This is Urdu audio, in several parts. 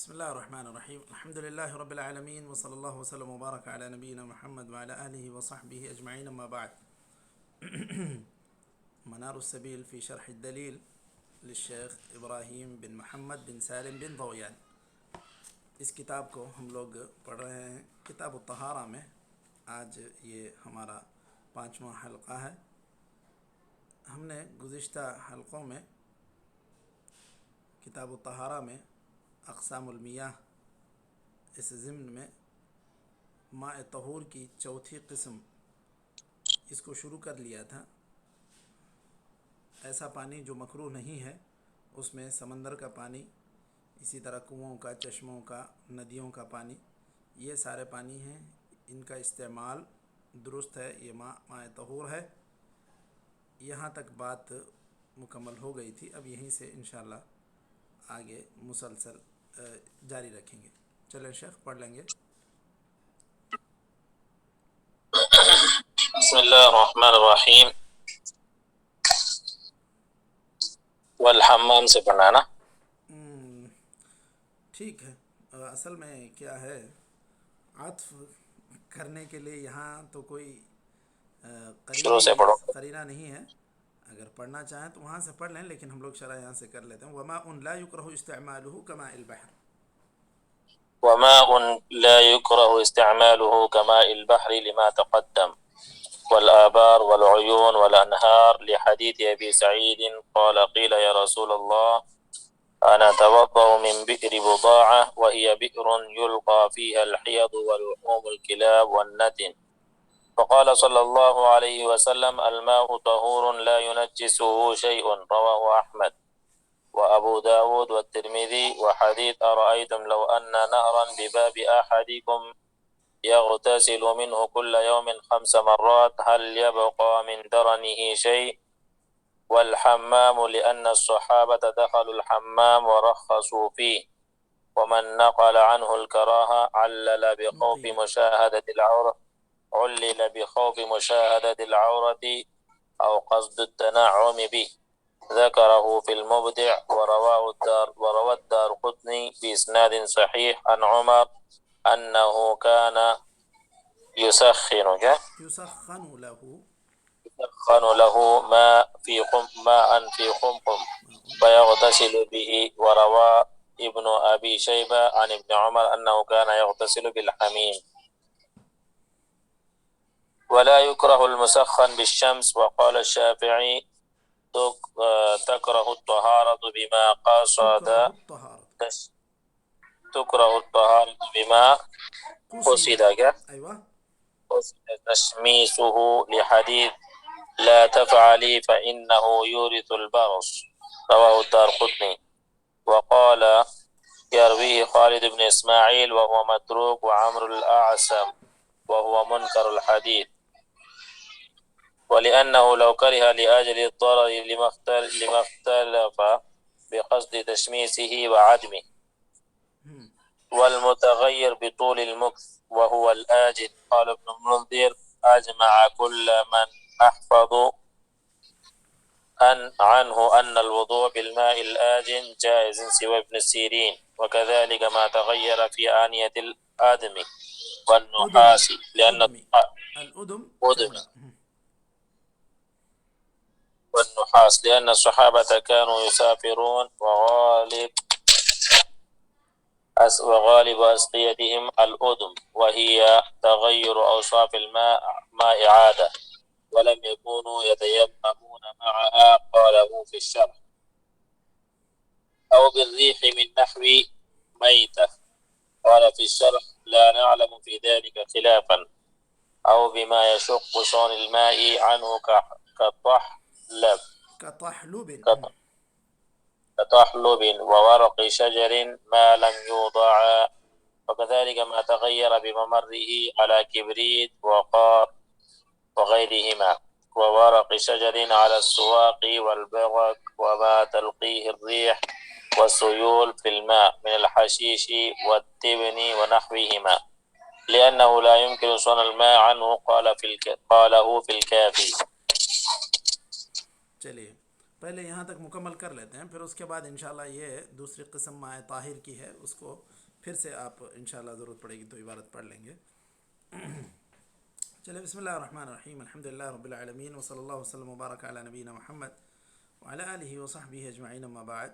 بسم الله الرحمن الرحيم. الحمد لله رب العالمين، وصلى الله وسلم وبارك على نبينا محمد وعلى آله وصحبه أجمعين. أما بعد، منار السبيل في شرح الدليل للشیخ ابراہیم بن محمد بن سالم بن ضویان. اس کتاب کو ہم لوگ پڑھ رہے ہیں کتاب الطہارہ میں. آج یہ ہمارا 5واں حلقہ ہے. ہم نے گزشتہ حلقوں میں کتاب الطہارہ میں اقسام المیاہ، اس ضمن میں ماء طہور کی چوتھی قسم اس کو شروع کر لیا تھا. ایسا پانی جو مکروہ نہیں ہے، اس میں سمندر کا پانی، اسی طرح کنوؤں کا، چشموں کا، ندیوں کا پانی، یہ سارے پانی ہیں. ان کا استعمال درست ہے، یہ ماء طہور ہے. یہاں تک بات مکمل ہو گئی تھی. اب یہیں سے انشاءاللہ آگے مسلسل جاری رکھیں گے. چلیں شیخ پڑھ لیں گے. بسم اللہ الرحمن الرحیم. والحمام سے پڑھنا ہے نا؟ ٹھیک ہے. اصل میں کیا ہے، عطف کرنے کے لیے یہاں تو کوئی شروع سے پڑھو. قرینہ نہیں ہے. اگر پڑھنا چاہیں تو وہاں سے پڑھ لیں، لیکن ہم لوگ شرح یہاں سے کر لیتے ہیں. وماء لا يكره استعماله كماء البحر. وماء لا يكره استعماله كماء البحر لما تقدم، والآبار والعيون والأنهار لحديث أبي سعيد قال قيل يا رسول الله أنا أتوضأ من بئر بضاعة وهي بئر يلقى فيها الحيض ولحوم الكلاب والنتن، فقال صلى الله عليه وسلم الماء طهور لا ينجسه شيء. رواه أحمد وأبو داود والترمذي. وحديث أرأيتم لو أن نهرا بباب أحدكم يغتسل منه كل يوم 5 مرات هل يبقى من درنه شيء؟ والحمام لأن الصحابة دخلوا الحمام ورخصوا فيه، ومن نقل عنه الكراهة علل بخوف مشاهدة العورة أو قصد التنعم به. ذكره في المبدع وروى الدارقطني بإسناد صحيح عن عمر أنه كان يسخن له ماء في خمقم فيغتسل به. وروى ابن أبي شيبة عن ابن عمر أنه كان يغتسل بالحميم. ولا يكره المسخن بالشمس. وقال الشافعي تكره الطهارة بما قصد تشميسه لحديث لا تفعلي فإنه يورث البرص. رواه الدارقطني. وقال يرويه خالد بن إسماعيل وهو متروك، وعمرو الأعسم وهو منكر الحديث، ولأنه لو كره لأجل الضرر لما اختلف بقصد تشميسه وعدمه. والمتغير بطول المكث وهو الآجل. قال ابن المنذر أجمع كل من أحفظ عنه أن الوضوء بالماء الآجن جائز سوى ابن السيرين، وكذلك ما تغير في آنية الآدم والنحاس لأن الصحابة كانوا يسافرون وغالب أسقيتهم الأدم، وهي تغير أوصاف الماء عادة، ولم يكونوا يتيممون معها. قاله في الشرح. أو بالريح من نحو ميتة. قال في الشرح لا نعلم في ذلك خلافا. أو بما يشق صون الماء عنه كطحلب وورق شجر ما لم يوضع، وكذلك ما تغير بممره على كبريت وقار وغيرهما، وورق شجر على السواق والبغك، وما تلقيه الريح والسيول في الماء من الحشيش والتبن ونحوهما، لأنه لا يمكن صون الماء عنه. قاله في الكافي. چلیے پہلے یہاں تک مکمل کر لیتے ہیں، پھر اس کے بعد انشاءاللہ یہ دوسری قسم ماء طاہر کی ہے، اس کو پھر سے آپ انشاءاللہ ضرورت پڑے گی تو عبارت پڑھ لیں گے۔ چلے بسم اللہ الرحمن الرحیم، الحمدللہ رب العالمین، وصلی اللہ وسلم وبارک علی نبینا محمد وعلی آلہ وصحبہ اجمعین، اما بعد۔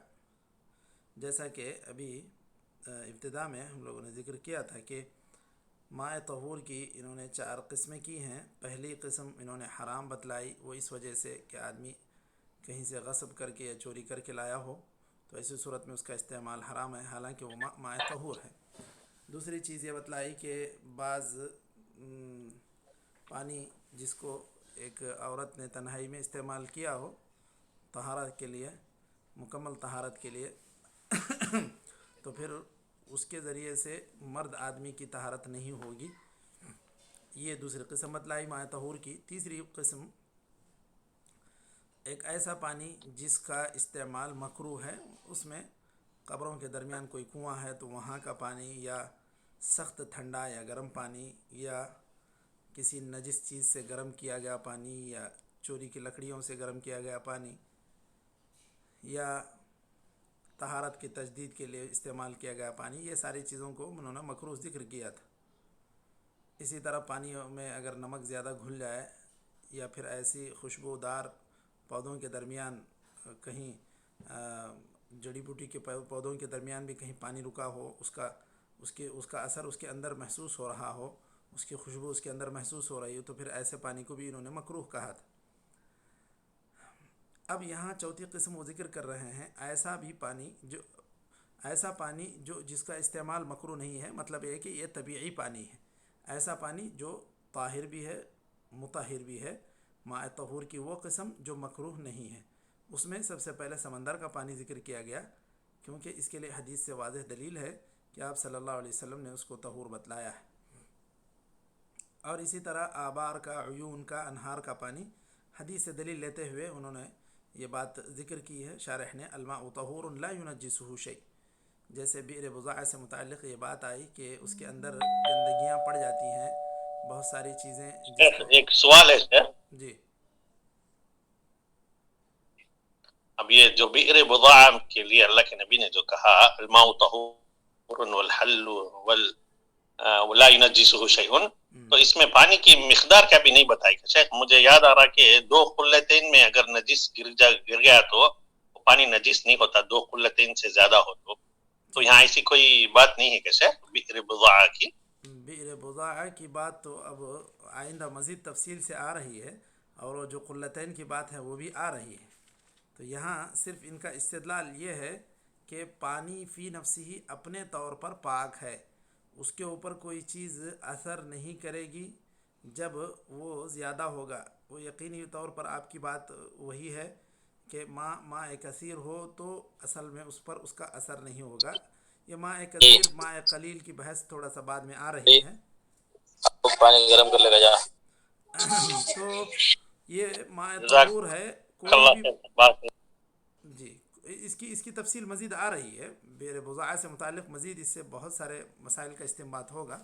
جیسا کہ ابھی ابتدا میں ہم لوگوں نے ذکر کیا تھا کہ ماء طہور کی انہوں نے 4 قسمیں کی ہیں۔ پہلی قسم انہوں نے حرام بتلائی، وہ اس وجہ سے کہ آدمی کہیں سے غصب کر کے یا چوری کر کے لایا ہو تو ایسی صورت میں اس کا استعمال حرام ہے، حالانکہ وہ ماء طہور ہے۔ دوسری چیز یہ بتلائی کہ بعض پانی جس کو ایک عورت نے تنہائی میں استعمال کیا ہو طہارت کے لیے، مکمل طہارت کے لیے، تو پھر اس کے ذریعے سے مرد آدمی کی طہارت نہیں ہوگی۔ یہ دوسری قسم بتلائی ماء طہور کی۔ تیسری قسم ایک ایسا پانی جس کا استعمال مکروہ ہے، اس میں قبروں کے درمیان کوئی کنواں ہے تو وہاں کا پانی، یا سخت ٹھنڈا یا گرم پانی، یا کسی نجس چیز سے گرم کیا گیا پانی، یا چوری کی لکڑیوں سے گرم کیا گیا پانی، یا طہارت کی تجدید کے لیے استعمال کیا گیا پانی، یہ ساری چیزوں کو انہوں نے مکروہ ذکر کیا تھا۔ اسی طرح پانیوں میں اگر نمک زیادہ گھل جائے، یا پھر ایسی خوشبودار پودوں کے درمیان کہیں جڑی بوٹی کے پودوں کے درمیان بھی کہیں پانی رکا ہو، اس کا اثر اس کے اندر محسوس ہو رہا ہو، اس کی خوشبو اس کے اندر محسوس ہو رہی ہو، تو پھر ایسے پانی کو بھی انہوں نے مکروہ کہا تھا۔ اب یہاں چوتھی قسم وہ ذکر کر رہے ہیں، ایسا پانی جو جس کا استعمال مکروہ نہیں ہے، مطلب یہ کہ یہ طبیعی پانی ہے، ایسا پانی جو طاہر بھی ہے مطہر بھی ہے، ماء طہور کی وہ قسم جو مکروہ نہیں ہے۔ اس میں سب سے پہلے سمندر کا پانی ذکر کیا گیا، کیونکہ اس کے لیے حدیث سے واضح دلیل ہے کہ آپ صلی اللہ علیہ وسلم نے اس کو طہور بتلایا ہے۔ اور اسی طرح آبار کا، عیون کا، انہار کا پانی حدیث سے دلیل لیتے ہوئے انہوں نے یہ بات ذکر کی ہے شارح نے، الماء طہور لا ينجسه شیء۔ جیسے بئر بضاعہ سے متعلق یہ بات آئی کہ اس کے اندر گندگیاں پڑ جاتی ہیں، بہت ساری چیزیں جس کو۔ ایک سوال ہے سر، جی اب یہ جو بئر بضاعہ کے لیے اللہ کے نبی نے جو کہا الماء طہور والحل ولا ينجسه شيء، تو اس میں پانی کی مقدار کا بھی نہیں بتائی کہ شیخ مجھے یاد آ رہا کہ 2 قلتین میں اگر نجس گر گیا تو پانی نجس نہیں ہوتا، 2 قلتین سے زیادہ ہو تو یہاں ایسی کوئی بات نہیں ہے کہ شیخ بئر بضاعہ کی؟ بئر بضاعہ کی بات تو اب آئندہ مزید تفصیل سے آ رہی ہے، اور وہ جو قلتین کی بات ہے وہ بھی آ رہی ہے۔ تو یہاں صرف ان کا استدلال یہ ہے کہ پانی فی نفسی اپنے طور پر پاک ہے، اس کے اوپر کوئی چیز اثر نہیں کرے گی جب وہ زیادہ ہوگا۔ وہ یقینی طور پر آپ کی بات وہی ہے کہ ماء کثیر ہو تو اصل میں اس پر اس کا اثر نہیں ہوگا۔ یہ ماء کثیر ماء قلیل کی بحث تھوڑا سا بعد میں آ رہی ہے۔ پانی گرم کر لے گا جا۔ تو یہ ماء جزاک طہور ہے، کوئی اللہ بھی۔ خیر، بات جی اس کی تفصیل مزید آ رہی ہے، بئر بضاعہ سے متعلق مزید اس سے بہت سارے مسائل کا استنباط ہوگا۔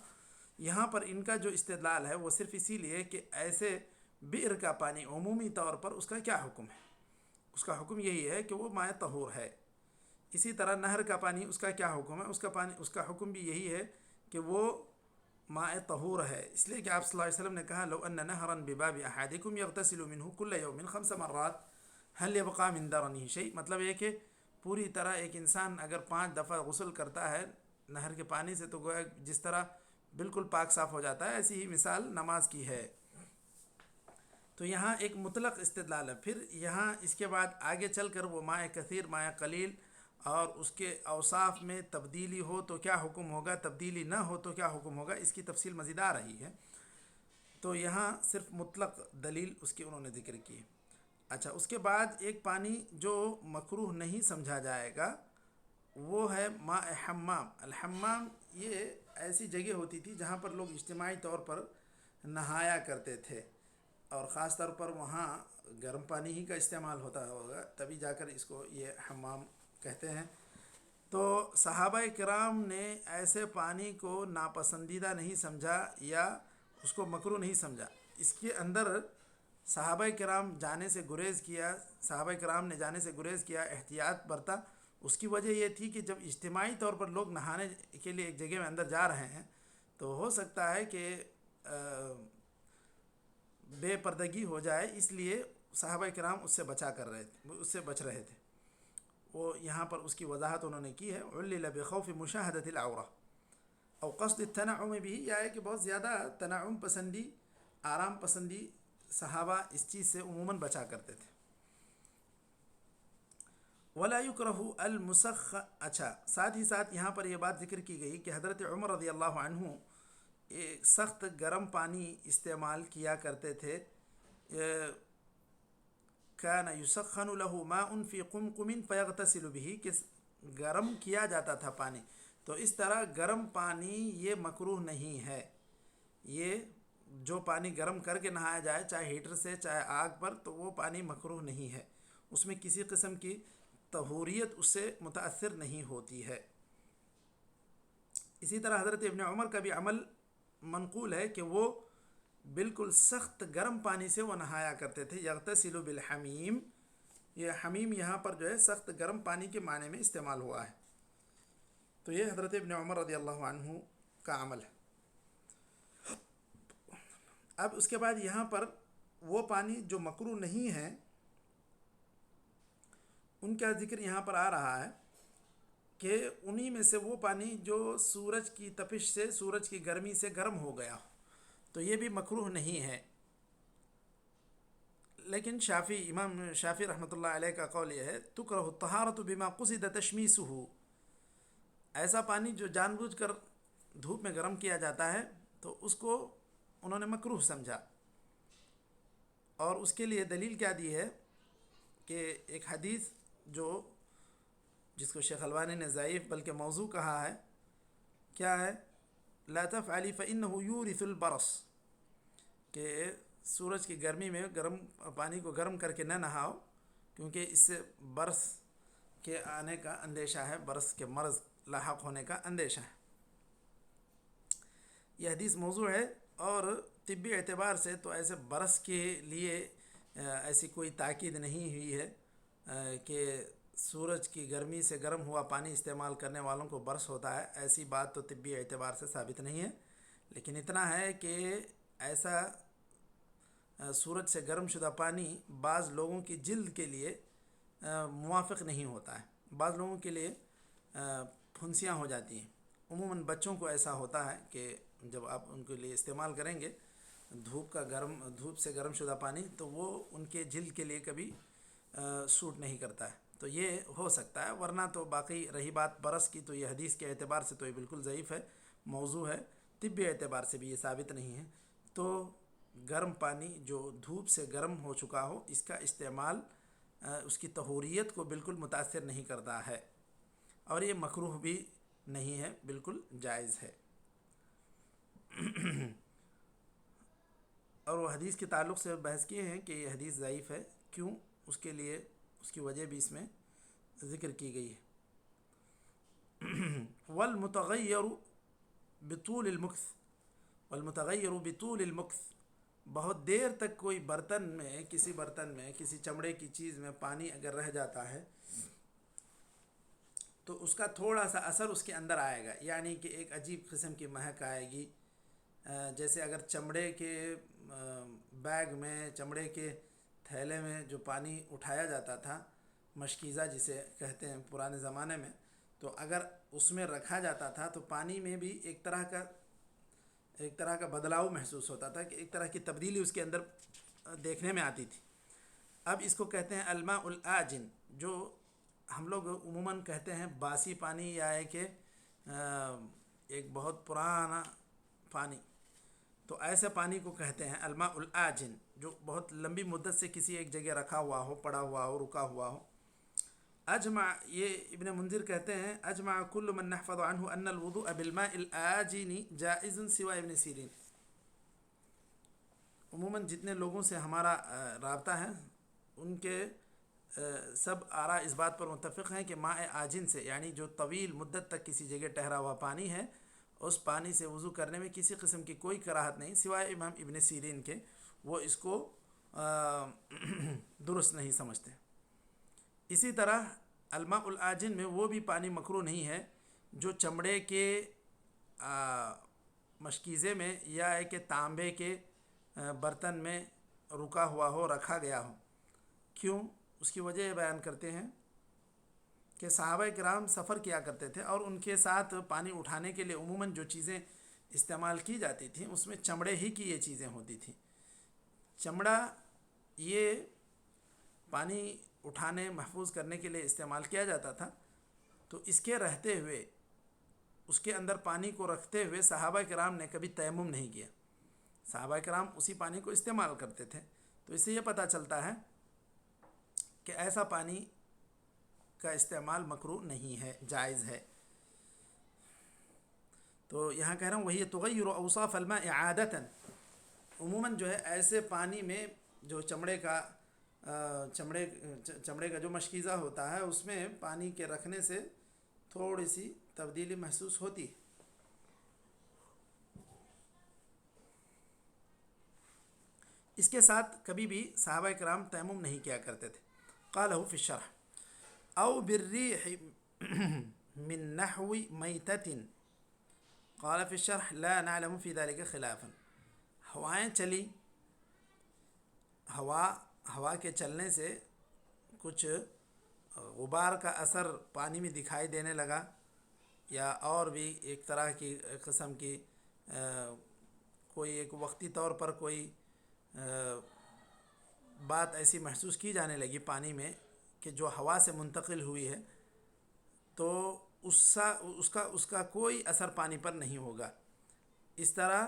یہاں پر ان کا جو استدلال ہے وہ صرف اسی لیے کہ ایسے بئر کا پانی عمومی طور پر اس کا کیا حکم ہے، اس کا حکم یہی ہے کہ وہ ماء طہور ہے۔ اسی طرح نہر کا پانی اس کا کیا حکم ہے، اس کا حکم بھی یہی ہے کہ وہ ماء طہور ہے، اس لیے کہ آپ صلی اللہ علیہ وسلم نے کہا لو ان نہرا بباب احدکم یغتسل منه كل يوم 5 مرات هل يبقى من درنه شيء۔ مطلب یہ کہ پوری طرح ایک انسان اگر 5 دفعہ غسل کرتا ہے نہر کے پانی سے تو گویا جس طرح بالکل پاک صاف ہو جاتا ہے، ایسی ہی مثال نماز کی ہے۔ تو یہاں ایک مطلق استدلال ہے۔ پھر یہاں اس کے بعد آگے چل کر وہ ماء کثیر ماء قلیل اور اس کے اوصاف میں تبدیلی ہو تو کیا حکم ہوگا، تبدیلی نہ ہو تو کیا حکم ہوگا، اس کی تفصیل مزید آ رہی ہے۔ تو یہاں صرف مطلق دلیل اس کی انہوں نے ذکر کی۔ اچھا، اس کے بعد ایک پانی جو مکروہ نہیں سمجھا جائے گا وہ ہے ماء حمام۔ الحمام یہ ایسی جگہ ہوتی تھی جہاں پر لوگ اجتماعی طور پر نہایا کرتے تھے، اور خاص طور پر وہاں گرم پانی ہی کا استعمال ہوتا ہوگا، تبھی جا کر اس کو یہ حمام کہتے ہیں۔ تو صحابہ کرام نے ایسے پانی کو ناپسندیدہ نہیں سمجھا یا اس کو مکروہ نہیں سمجھا۔ اس کے اندر صحابہ کرام جانے سے گریز کیا، صحابہ کرام نے جانے سے گریز کیا، احتیاط برتا. اس کی وجہ یہ تھی کہ جب اجتماعی طور پر لوگ نہانے کے لیے ایک جگہ میں اندر جا رہے ہیں تو ہو سکتا ہے کہ بے پردگی ہو جائے، اس لیے صحابہ کرام اس سے اس سے بچ رہے تھے. وہ یہاں پر اس کی وضاحت انہوں نے کی ہے. علل بخوف مشاہدۃ العورہ او قصد التنعم بھی، یا ہے کہ بہت زیادہ تنعم پسندی، آرام پسندی صحابہ اس چیز سے عموماً بچا کرتے تھے. ولا یکرہ اچھا، ساتھ ہی ساتھ یہاں پر یہ بات ذکر کی گئی کہ حضرت عمر رضی اللہ عنہ ایک سخت گرم پانی استعمال کیا کرتے تھے. کان یسخن له ماء فی قمقم فیغتسل به، کہ گرم کیا جاتا تھا پانی. تو اس طرح گرم پانی یہ مکروہ نہیں ہے. یہ جو پانی گرم کر کے نہایا جائے، چاہے ہیٹر سے چاہے آگ پر، تو وہ پانی مکروہ نہیں ہے. اس میں کسی قسم کی طہوریت اس سے متاثر نہیں ہوتی ہے. اسی طرح حضرت ابن عمر کا بھی عمل منقول ہے کہ وہ بالکل سخت گرم پانی سے وہ نہایا کرتے تھے. یغتسل بالحمیم، یہ حمیم یہاں پر جو ہے سخت گرم پانی کے معنی میں استعمال ہوا ہے. تو یہ حضرت ابن عمر رضی اللہ عنہ کا عمل ہے. اب اس کے بعد یہاں پر وہ پانی جو مکروہ نہیں ہے ان کا ذکر یہاں پر آ رہا ہے کہ انہی میں سے وہ پانی جو سورج کی تپش سے، سورج کی گرمی سے گرم ہو گیا، تو یہ بھی مکروہ نہیں ہے. لیکن امام شافعی رحمۃ اللہ علیہ کا قول یہ ہے تکرہ الطہارۃ بما قصد تشمیسہ، ایسا پانی جو جان بوجھ کر دھوپ میں گرم کیا جاتا ہے تو اس کو انہوں نے مکروہ سمجھا. اور اس کے لیے دلیل کیا دی ہے کہ ایک حدیث جس کو شیخ البانی نے ضعیف بلکہ موضوع کہا ہے، کیا ہے؟ لا تفعلی فإنه یورث البرص، کہ سورج کی گرمی میں گرم پانی کو گرم کر کے نہ نہاؤ، کیونکہ اس سے برص کے آنے کا اندیشہ ہے، برص کے مرض لاحق ہونے کا اندیشہ ہے. یہ حدیث موضوع ہے، اور طبی اعتبار سے تو ایسے برص کے لیے ایسی کوئی تاکید نہیں ہوئی ہے کہ سورج کی گرمی سے گرم ہوا پانی استعمال کرنے والوں کو برص ہوتا ہے. ایسی بات تو طبی اعتبار سے ثابت نہیں ہے. لیکن اتنا ہے کہ ایسا سورج سے گرم شدہ پانی بعض لوگوں کی جلد کے لیے موافق نہیں ہوتا ہے، بعض لوگوں کے لیے پھنسیاں ہو جاتی ہیں. عموماً بچوں کو ایسا ہوتا ہے کہ جب آپ ان کے لیے استعمال کریں گے دھوپ سے گرم شدہ پانی، تو وہ ان کے جلد کے لیے کبھی سوٹ نہیں کرتا ہے. تو یہ ہو سکتا ہے، ورنہ تو باقی رہی بات برس کی، تو یہ حدیث کے اعتبار سے تو یہ بالکل ضعیف ہے، موضوع ہے. طبی اعتبار سے بھی یہ ثابت نہیں ہے. تو گرم پانی جو دھوپ سے گرم ہو چکا ہو، اس کا استعمال اس کی طہوریت کو بالکل متاثر نہیں کرتا ہے، اور یہ مکروہ بھی نہیں ہے، بالکل جائز ہے. اور وہ حدیث کے تعلق سے بحث کیے ہیں کہ یہ حدیث ضعیف ہے، کیوں؟ اس کے لیے اس کی وجہ بھی اس میں ذکر کی گئی ہے. والمتغیر بطول المکث، والمتغیر بطول المکث، بہت دیر تک کوئی برتن میں کسی چمڑے کی چیز میں پانی اگر رہ جاتا ہے تو اس کا تھوڑا سا اثر اس کے اندر آئے گا، یعنی کہ ایک عجیب قسم کی مہک آئے گی. جیسے اگر چمڑے کے بیگ میں، چمڑے کے تھیلے میں جو پانی اٹھایا جاتا تھا، مشکیزہ جسے کہتے ہیں پرانے زمانے میں، تو اگر اس میں رکھا جاتا تھا تو پانی میں بھی ایک طرح کا بدلاؤ محسوس ہوتا تھا، کہ ایک طرح کی تبدیلی اس کے اندر دیکھنے میں آتی تھی. اب اس کو کہتے ہیں الماء الآجن، جو ہم لوگ عموماً کہتے ہیں باسی پانی، یا ہے کہ ایک بہت پرانا پانی، تو ایسے پانی کو کہتے ہیں الماء الآجن، جو بہت لمبی مدت سے کسی ایک جگہ رکھا ہوا ہو، پڑا ہوا ہو، رکا ہوا ہو. اجمع، یہ ابن منذر کہتے ہیں اجمع کل من نحفظ عنہ ان الوضوء بالماء الآجن جائز سوى ابن سیرین. عموماً جتنے لوگوں سے ہمارا رابطہ ہے ان کے سب آراء اس بات پر متفق ہیں کہ ماء آجن سے، یعنی جو طویل مدت تک کسی جگہ ٹھہرا ہوا پانی ہے، اس پانی سے وضو کرنے میں کسی قسم کی کوئی کراہت نہیں، سوائے امام ابن سیرین کے. وہ اس کو درست نہیں سمجھتے۔ اسی طرح الماء العاجن میں وہ بھی پانی مکروہ نہیں ہے جو چمڑے کے مشکیزے میں یا کہ تانبے کے برتن میں رکا ہوا ہو، رکھا گیا ہو۔ کیوں؟ اس کی وجہ یہ بیان کرتے ہیں کہ صحابہ کرام سفر کیا کرتے تھے اور ان کے ساتھ پانی اٹھانے کے لیے عموماً جو چیزیں استعمال کی جاتی تھیں اس میں چمڑے ہی کی یہ چیزیں ہوتی تھیں۔ چمڑا یہ پانی اٹھانے محفوظ کرنے کے لیے استعمال کیا جاتا تھا، تو اس کے رہتے ہوئے اس کے اندر پانی کو رکھتے ہوئے صحابہ کرام نے کبھی تیمم نہیں کیا، صحابہ کرام اسی پانی کو استعمال کرتے تھے۔ تو اس سے یہ پتہ چلتا ہے کہ ایسا پانی کا استعمال مکروہ نہیں ہے، جائز ہے۔ تو یہاں کہہ رہا ہوں وہی تغیر اوصاف الماء عادتاً، عموماً جو ہے ایسے پانی میں جو چمڑے کا جو مشکیزہ ہوتا ہے اس میں پانی کے رکھنے سے تھوڑی سی تبدیلی محسوس ہوتی ہے۔ اس کے ساتھ کبھی بھی صحابہ کرام تیمم نہیں کیا کرتے تھے۔ قالہ فی الشرح او بالریح من نحو میتۃ، قال فی الشرح لا نعلم فی ذلک خلافا۔ ہوائیں چلی، ہوا کے چلنے سے کچھ غبار کا اثر پانی میں دکھائی دینے لگا، یا اور بھی ایک طرح کی قسم کی کوئی ایک وقتی طور پر کوئی بات ایسی محسوس کی جانے لگی پانی میں کہ جو ہوا سے منتقل ہوئی ہے، تو اس کا کوئی اثر پانی پر نہیں ہوگا۔ اس طرح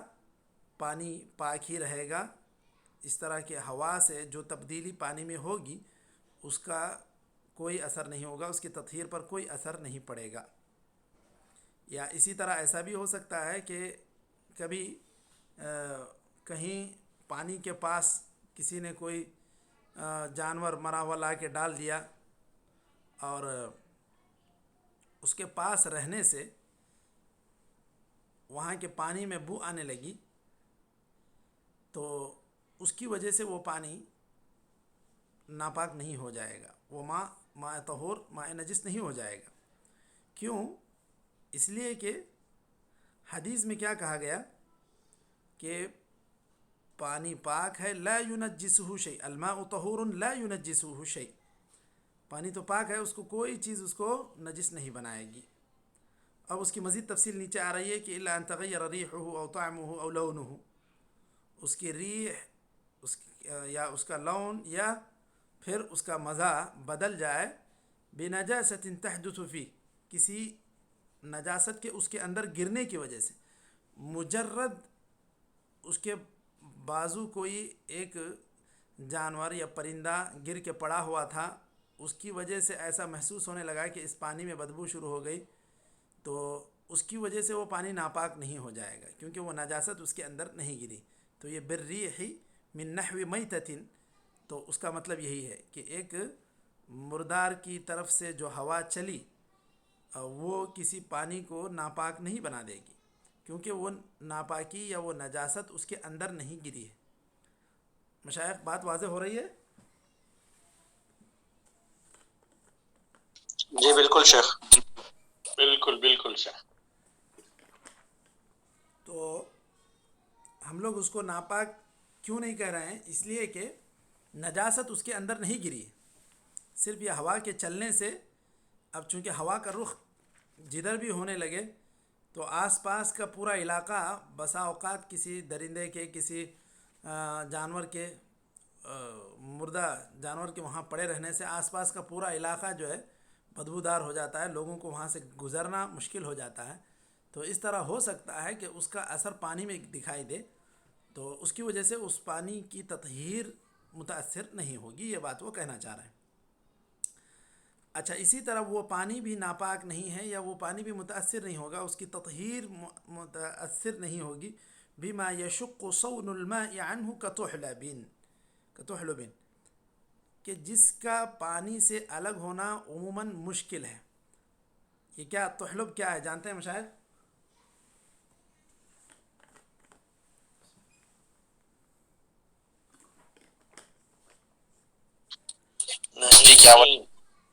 پانی پاک ہی رہے گا، اس طرح کے ہوا سے جو تبدیلی پانی میں ہوگی اس کا کوئی اثر نہیں ہوگا، اس کی تطہیر پر کوئی اثر نہیں پڑے گا۔ یا اسی طرح ایسا بھی ہو سکتا ہے کہ کبھی کہیں پانی کے پاس کسی نے کوئی جانور مرا ہوا لا کے ڈال دیا اور اس کے پاس رہنے سے وہاں کے پانی میں بو آنے لگی، تو اس کی وجہ سے وہ پانی ناپاک نہیں ہو جائے گا، وہ ماء طہور، ماء نجس نہیں ہو جائے گا۔ کیوں؟ اس لیے کہ حدیث میں کیا کہا گیا کہ پانی پاک ہے، لا ينجسه شيء، الماء طہور لا ينجسه شيء، پانی تو پاک ہے، اس کو کوئی چیز اس کو نجس نہیں بنائے گی۔ اب اس کی مزید تفصیل نیچے آ رہی ہے کہ الا ان تغیر ریحه او طعمه او لونه، اس کی ریح یا اس کا لون یا پھر اس کا مزہ بدل جائے، بنجاست تحدث فيه، کسی نجاست کے اس کے اندر گرنے کی وجہ سے، مجرد اس کے بازو کوئی ایک جانور یا پرندہ گر کے پڑا ہوا تھا، اس کی وجہ سے ایسا محسوس ہونے لگا کہ اس پانی میں بدبو شروع ہو گئی، تو اس کی وجہ سے وہ پانی ناپاک نہیں ہو جائے گا، کیونکہ وہ نجاست اس کے اندر نہیں گری۔ تو یہ بالریح من نحو میتۃ، تو اس کا مطلب یہی ہے کہ ایک مردار کی طرف سے جو ہوا چلی وہ کسی پانی کو ناپاک نہیں بنا دے گی، کیونکہ وہ ناپاکی یا وہ نجاست اس کے اندر نہیں گری ہے۔ مشائخ بات واضح ہو رہی ہے؟ جی بالکل شیخ، بالکل شیخ۔ تو ہم لوگ اس کو ناپاک کیوں نہیں کہہ رہے ہیں؟ اس لیے کہ نجاست اس کے اندر نہیں گری ہے، صرف یہ ہوا کے چلنے سے، اب چونکہ ہوا کا رخ جدھر بھی ہونے لگے تو آس پاس کا پورا علاقہ بسا اوقات کسی درندے کے، کسی جانور کے، مردہ جانور کے وہاں پڑے رہنے سے آس پاس کا پورا علاقہ جو ہے بدبودار ہو جاتا ہے، لوگوں کو وہاں سے گزرنا مشکل ہو جاتا ہے۔ تو اس طرح ہو سکتا ہے کہ اس کا اثر پانی میں دکھائی دے، تو اس کی وجہ سے اس پانی کی تطہیر متاثر نہیں ہوگی، یہ بات وہ کہنا چاہ رہے ہیں۔ اچھا، اسی طرح وہ پانی بھی ناپاک نہیں ہے یا وہ پانی بھی متاثر نہیں ہوگا، اس کی تطہیر متاثر نہیں ہوگی، بما یشق صون الماء عنه کطحلب، کہ جس کا پانی سے الگ ہونا عموماً مشکل ہے۔ یہ کیا طحلب کیا ہے جانتے ہیں مشاہد؟ جی کیا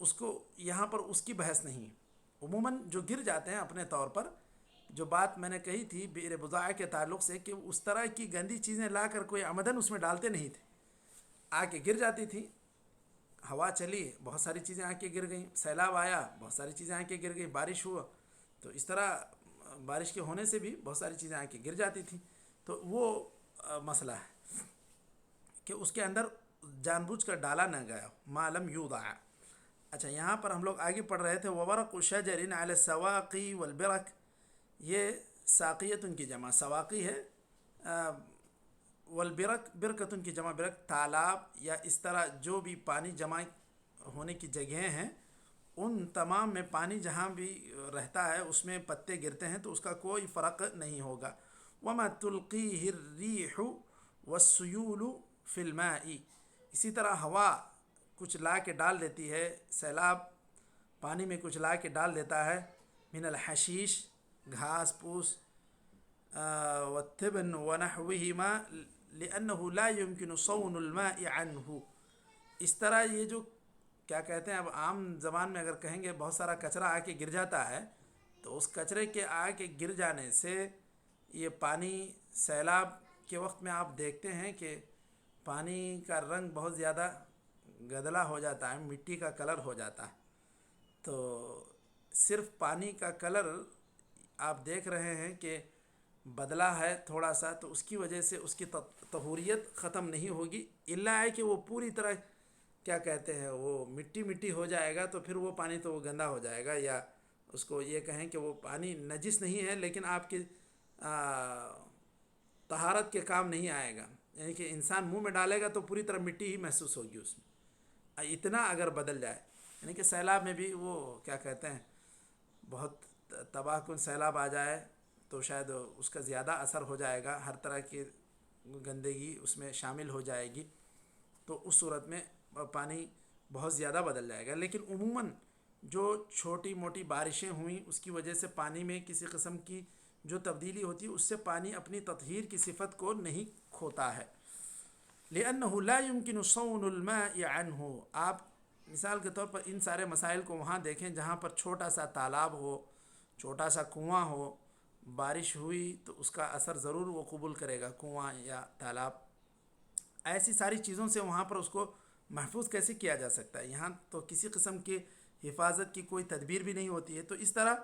اس کو یہاں پر اس کی بحث نہیں ہے. عموماً جو گر جاتے ہیں اپنے طور پر، جو بات میں نے کہی تھی بئر بضاعہ کے تعلق سے کہ اس طرح کی گندی چیزیں لا کر کوئی عمدن اس میں ڈالتے نہیں تھے، آ کے گر جاتی تھی. ہوا چلی بہت ساری چیزیں آ کے گر گئیں، سیلاب آیا بہت ساری چیزیں آ کے گر گئیں، بارش ہوا تو اس طرح بارش کے ہونے سے بھی بہت ساری چیزیں آ کے گر جاتی تھیں. تو وہ مسئلہ ہے کہ اس کے اندر جان بوجھ کر ڈالا نہ گیا، ما لم یوضع. اچھا یہاں پر ہم لوگ آگے پڑھ رہے تھے وورق شجر علی السواقی والبرک. یہ ساقیتن کی جمع سواقی ہے، والبرک برکتن کی جمع برک. تالاب یا اس طرح جو بھی پانی جمع ہونے کی جگہیں ہیں، ان تمام میں پانی جہاں بھی رہتا ہے اس میں پتے گرتے ہیں تو اس کا کوئی فرق نہیں ہوگا. وما تلقیہ الریح والسیول فی الماء. اسی طرح ہوا کچھ لا کے ڈال دیتی ہے، سیلاب پانی میں کچھ لا کے ڈال دیتا ہے، من الحشیش گھاس پوس، والتبن ونحوہما لأنه لا يمكن صون الماء عنه. اس طرح یہ جو کیا کہتے ہیں، اب عام زبان میں اگر کہیں گے بہت سارا کچرا آ کے گر جاتا ہے تو اس کچرے کے آ کے گر جانے سے یہ پانی سیلاب کے وقت میں آپ دیکھتے ہیں کہ پانی کا رنگ بہت زیادہ گدلا ہو جاتا ہے، مٹی کا کلر ہو جاتا ہے. تو صرف پانی کا کلر آپ دیکھ رہے ہیں کہ بدلا ہے تھوڑا سا، تو اس کی وجہ سے اس کی طہوریت ختم نہیں ہوگی، الا ہے کہ وہ پوری طرح کیا کہتے ہیں وہ مٹی مٹی ہو جائے گا تو پھر وہ پانی تو وہ گندا ہو جائے گا. یا اس کو یہ کہیں کہ وہ پانی نجس نہیں ہے لیکن آپ کی طہارت کے کام نہیں آئے گا، یعنی کہ انسان منہ میں ڈالے گا تو پوری طرح مٹی ہی محسوس ہوگی اس میں. اتنا اگر بدل جائے، یعنی کہ سیلاب میں بھی وہ کیا کہتے ہیں بہت تباہ کن سیلاب آ جائے تو شاید اس کا زیادہ اثر ہو جائے گا، ہر طرح کی گندگی اس میں شامل ہو جائے گی، تو اس صورت میں پانی بہت زیادہ بدل جائے گا. لیکن عموماً جو چھوٹی موٹی بارشیں ہوئیں اس کی وجہ سے پانی میں کسی قسم کی جو تبدیلی ہوتی ہے اس سے پانی اپنی تطہیر کی صفت کو نہیں کھوتا ہے. لأنه لا يمكن صون الماء عنه. آپ مثال کے طور پر ان سارے مسائل کو وہاں دیکھیں جہاں پر چھوٹا سا تالاب ہو، چھوٹا سا کنواں ہو، بارش ہوئی تو اس کا اثر ضرور وہ قبول کرے گا کنواں یا تالاب. ایسی ساری چیزوں سے وہاں پر اس کو محفوظ کیسے کیا جا سکتا ہے؟ یہاں تو کسی قسم کی حفاظت کی کوئی تدبیر بھی نہیں ہوتی ہے. تو اس طرح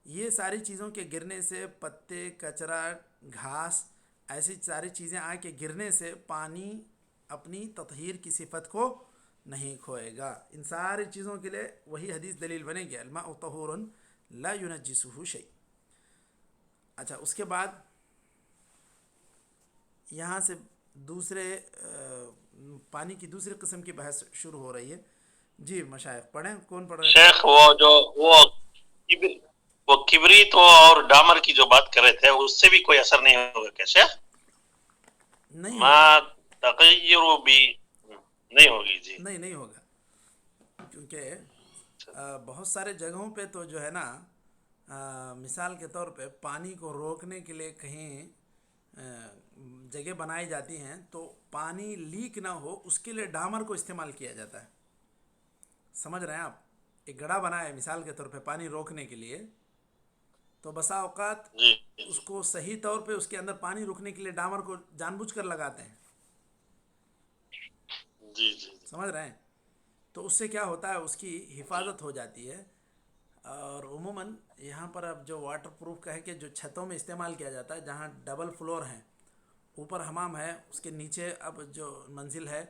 یہ ساری چیزوں کے گرنے سے، پتے، کچرا، گھاس، ایسی ساری چیزیں آ کے گرنے سے پانی اپنی تطہیر کی صفت کو نہیں کھوئے گا. ان ساری چیزوں کے لیے وہی حدیث دلیل بنے گی، الماء طہور لا ينجسه شيء. اچھا اس کے بعد یہاں سے دوسرے پانی کی دوسری قسم کی بحث شروع ہو رہی ہے. جی مشائخ پڑھیں، کون پڑھ رہے تھے؟ شیخ وہ کبریت اور ڈامر کی جو بات کر رہے تھے اس سے بھی کوئی اثر نہیں ہوگا کیا شیخ؟ نہیں ما تغیر بھی نہیں ہوگی. جی نہیں ہوگا، کیونکہ بہت سارے جگہوں پہ تو جو ہے نا مثال کے طور پہ پانی کو روکنے کے لیے کہیں جگہ بنائی جاتی ہیں تو پانی لیک نہ ہو اس کے لیے ڈامر کو استعمال کیا جاتا ہے. سمجھ رہے ہیں آپ؟ ایک گڑھا بنا ہے مثال کے طور پہ پانی روکنے کے لیے، تو بسا اوقات جی اس کو صحیح طور پہ اس کے اندر پانی روکنے کے لیے ڈامر کو جان بوجھ کر لگاتے ہیں. جی سمجھ رہے ہیں؟ تو اس سے کیا ہوتا ہے اس کی حفاظت ہو جاتی ہے. اور عموماً یہاں پر اب جو واٹر پروف کا ہے کہ جو چھتوں میں استعمال کیا جاتا ہے جہاں ڈبل فلور ہیں، اوپر حمام ہے، اس کے نیچے اب جو منزل ہے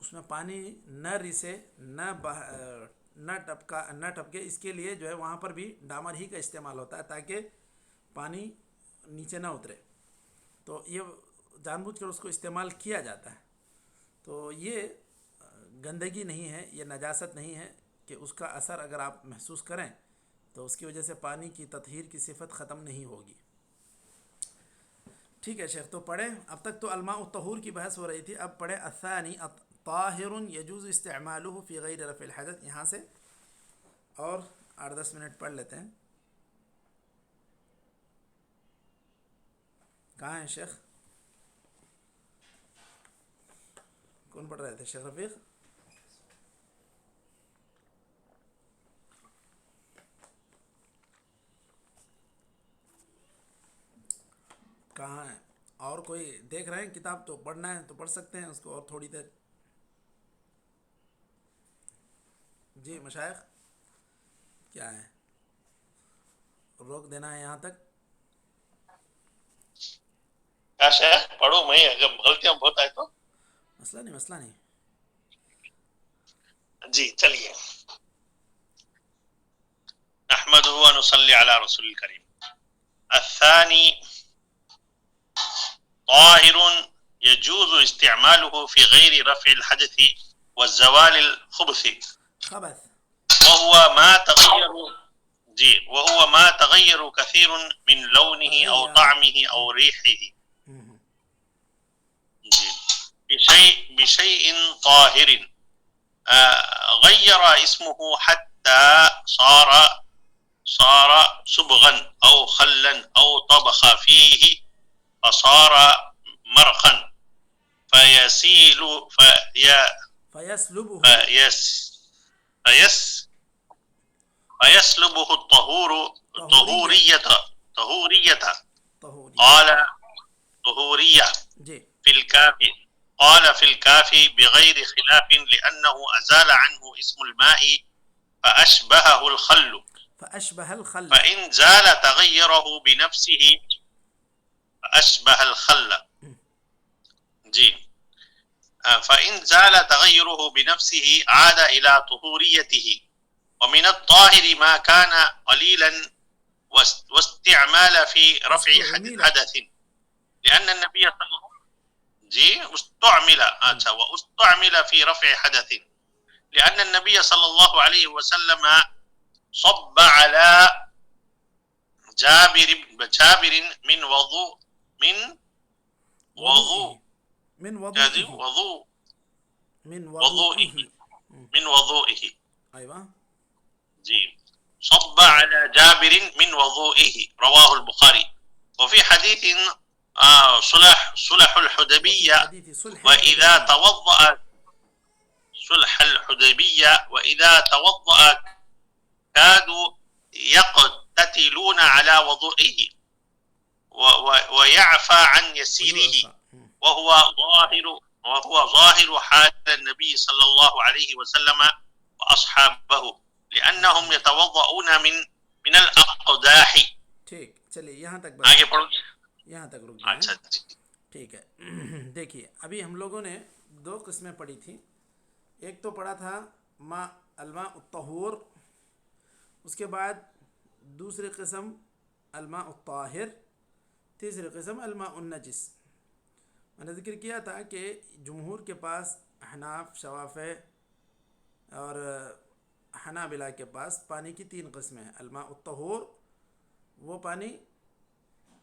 اس میں پانی نہ رسے نہ ٹپکے، اس کے لیے جو ہے وہاں پر بھی ڈامر ہی کا استعمال ہوتا ہے تاکہ پانی نیچے نہ اترے. تو یہ جان بوجھ کر اس کو استعمال کیا جاتا ہے. تو یہ گندگی نہیں ہے، یہ نجاست نہیں ہے کہ اس کا اثر اگر آپ محسوس کریں تو اس کی وجہ سے پانی کی تطہیر کی صفت ختم نہیں ہوگی. ٹھیک ہے شیخ، تو پڑھیں. اب تک تو الماء الطہور کی بحث ہو رہی تھی، اب پڑھیں الثانی طاہر یجوز استعمالہ فی غیر رفع الحدث. یہاں سے اور 8-10 منٹ پڑھ لیتے ہیں. کہاں ہیں شیخ؟ کون پڑھ رہے تھے؟ شیخ رفیق؟ کہاں ہے؟ اور کوئی دیکھ رہے ہیں کتاب تو پڑھنا ہے تو پڑھ سکتے ہیں اس کو اور تھوڑی دیر. جی مشائخ کیا ہے، روک دینا ہے یہاں تک؟ کیا شیخ پڑھو، میں اگر غلطیاں بہت آئے تو. مسئلہ نہیں، مسئلہ نہیں. جی چلیے. نحمده ونصلي على رسول الكريم. الثاني طاهر يجوز استعماله في غير رفع الحدث والزوال الخبث، خبث. وهو ما تغير وهو ما تغير كثير من لونه أو تغير. طعمه أو ريحه. بشيء طاهر غير اسمه حتى صار صبغا أو خلا أو طبخ فيه فصار مرقا فيسيل فيسلبه فيسلبه طهورية. قال طهورية جی. في الكافي. قال في الكافي بغير خلاف لأنه أزال عنه اسم الماء فأشبهه الخل. فأشبه الخل. فإن زال تغيره بنفسه فأشبه الخل. جی. فإن زال تغيره بنفسه عاد إلى طهوريته. ومن الطاهر ما كان قليلا واستعمال في رفع حدث لأن النبي صلى الله واستعمل في رفع حدث لأن النبي صلى الله عليه وسلم صب على جابر من وضوء من وضوئه. أيوة. جی. صب على جابر من وضوئه رواه البخاري. وفي حديث صلح الحديبية وإذا توضأ صلح الحديبية وإذا توضأ كادوا يقتتلون على وضوئه ويعفى عن يسيره وهو ظاهر حال النبي صلى الله عليه وسلم وأصحابه لأنهم يتوضؤون من الأقداح. ٹھیک، چلیے یہاں تک آگے پڑھو. یہاں تک رک جائیں. ٹھیک ہے. دیکھیے ابھی ہم لوگوں نے دو قسمیں پڑھی تھیں. ایک تو پڑھا تھا الماء الطہور، اس کے بعد دوسری قسم الماء الطاہر، تیسری قسم الماء النجس. میں نے ذکر کیا تھا کہ جمہور کے پاس، احناف، شوافع اور حنابلہ کے پاس پانی کی تین قسمیں ہیں. الماء الطہور وہ پانی،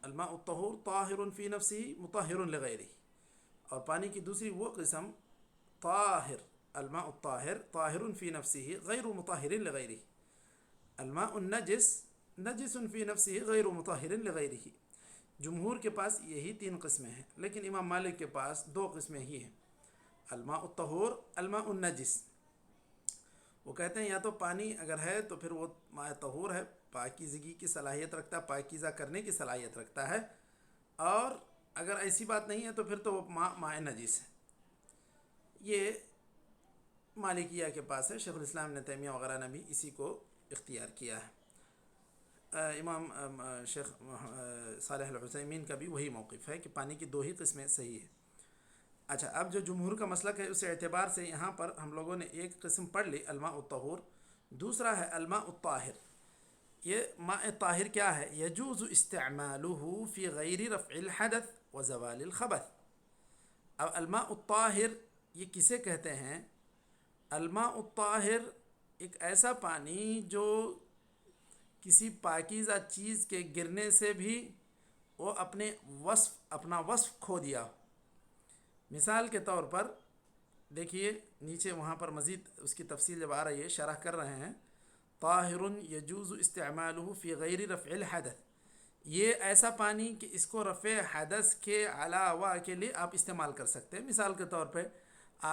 الماء الطہور طاہر فی نفسہ مطہر لغیرہ، اور پانی کی دوسری وہ قسم طاہر، الماء الطاہر طاہر فی نفسہ غیر مطہر لغیرہ. الماء النجس نجس فی نفسہ غیر مطہر لغیرہ. جمہور کے پاس یہی تین قسمیں ہیں، لیکن امام مالک کے پاس دو قسمیں ہی ہیں، الماء الطہور، الماء النجس. وہ کہتے ہیں یا تو پانی اگر ہے تو پھر وہ ماء طہور ہے، پاکیزگی کی صلاحیت رکھتا ہے، پاکیزہ کرنے کی صلاحیت رکھتا ہے، اور اگر ایسی بات نہیں ہے تو پھر تو وہ ماء نجس ہے. یہ مالکیہ کے پاس ہے. شیخ الاسلام ابن تیمیہ وغیرہ نے بھی اسی کو اختیار کیا ہے. امام شیخ صالح العثیمین کا بھی وہی موقف ہے کہ پانی کی دو ہی قسمیں صحیح ہے. اچھا، اب جو جمہور کا مسلک ہے اس اعتبار سے یہاں پر ہم لوگوں نے ایک قسم پڑھ لی الماء الطہور، دوسرا ہے الماء الطاہر. یہ ماء طاہر کیا ہے؟ یجوز استعمالہ فی غیر رفع الحدث و زوال الخبث. اب الماء الطاہر یہ کسے کہتے ہیں؟ الماء الطاہر ایک ایسا پانی جو کسی پاکیزہ چیز کے گرنے سے بھی وہ اپنا وصف کھو دیا. مثال کے طور پر دیکھیے نیچے وہاں پر مزید اس کی تفصیل جب آ رہی ہے شرح کر رہے ہیں. طاہر یجوز استعمالہ فی غیر رفع الحدث، یہ ایسا پانی کہ اس کو رفع حدث کے علاوہ کے لیے آپ استعمال کر سکتے ہیں. مثال کے طور پہ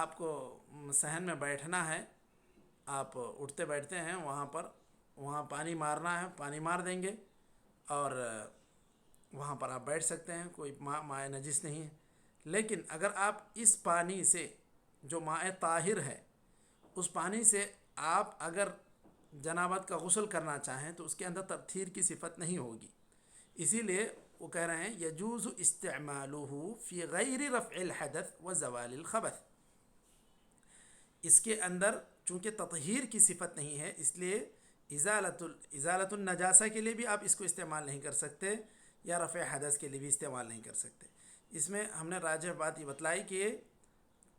آپ کو صحن میں بیٹھنا ہے، آپ اٹھتے بیٹھتے ہیں وہاں پانی مارنا ہے، پانی مار دیں گے، اور وہاں پر آپ بیٹھ سکتے ہیں، کوئی ماء نجس نہیں ہے۔ لیکن اگر آپ اس پانی سے جو ماء طاہر ہے اس پانی سے آپ اگر جنابت کا غسل کرنا چاہیں تو اس کے اندر تطہیر کی صفت نہیں ہوگی، اسی لیے وہ کہہ رہے ہیں یجوز استعمالہ فی غیر رفع الحدث و زوال الخبث، اس کے اندر چونکہ تطہیر کی صفت نہیں ہے اس لیے ازالت النجاسہ کے لیے بھی آپ اس کو استعمال نہیں کر سکتے یا رفع حدث کے لیے بھی استعمال نہیں کر سکتے۔ اس میں ہم نے راجح بات یہ بتلائی کہ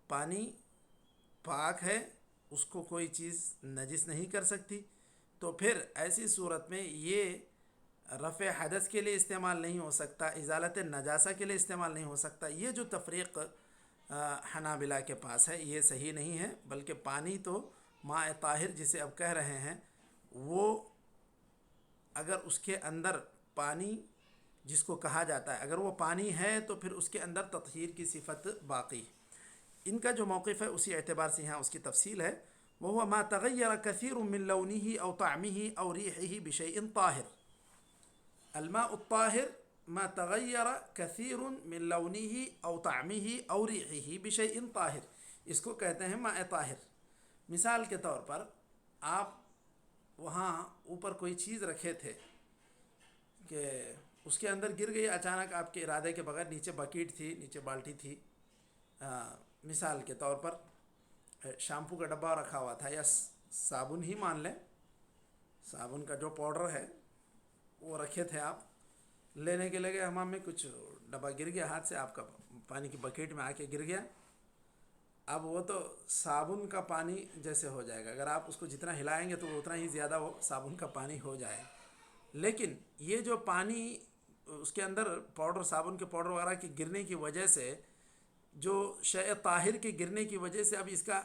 پانی پاک ہے، اس کو کوئی چیز نجس نہیں کر سکتی، تو پھر ایسی صورت میں یہ رفع حدث کے لیے استعمال نہیں ہو سکتا، ازالت نجاسہ کے لیے استعمال نہیں ہو سکتا۔ یہ جو تفریق حنابلہ کے پاس ہے یہ صحیح نہیں ہے، بلکہ پانی تو ماء طاہر جسے اب کہہ رہے ہیں وہ اگر اس کے اندر پانی جس کو کہا جاتا ہے اگر وہ پانی ہے تو پھر اس کے اندر تطہیر کی صفت باقی ہے۔ ان کا جو موقف ہے اسی اعتبار سے یہاں اس کی تفصیل ہے، وهو ما تغیر کثیر من لونه او طعمه او ریحه بشیء طاہر۔ الماء الطاہر ما تغیر کثیر من لونه او طعمه او ریحه بشیء طاہر، اس کو کہتے ہیں ماء طاہر۔ مثال کے طور پر آپ وہاں اوپر کوئی چیز رکھے تھے کہ اس کے اندر گر گئی اچانک آپ کے ارادے کے بغیر، نیچے بکیٹ تھی، نیچے بالٹی تھی، مثال کے طور پر شیمپو کا ڈبہ رکھا ہوا تھا یا صابن ہی مان لیں، صابن کا جو پاؤڈر ہے وہ رکھے تھے، آپ لینے کے لگے حمام میں، کچھ ڈبہ گر گیا ہاتھ سے، آپ کا پانی کی بکیٹ میں آ کے گر گیا، اب وہ تو صابن کا پانی جیسے ہو جائے گا، اگر آپ اس کو جتنا ہلائیں گے تو وہ اتنا ہی زیادہ وہ صابن کا پانی ہو جائے گا۔ لیکن یہ جو پانی اس کے اندر پاؤڈر، صابن کے پاؤڈر وغیرہ کے گرنے کی وجہ سے، جو شیء طاہر کے گرنے کی وجہ سے اب اس کا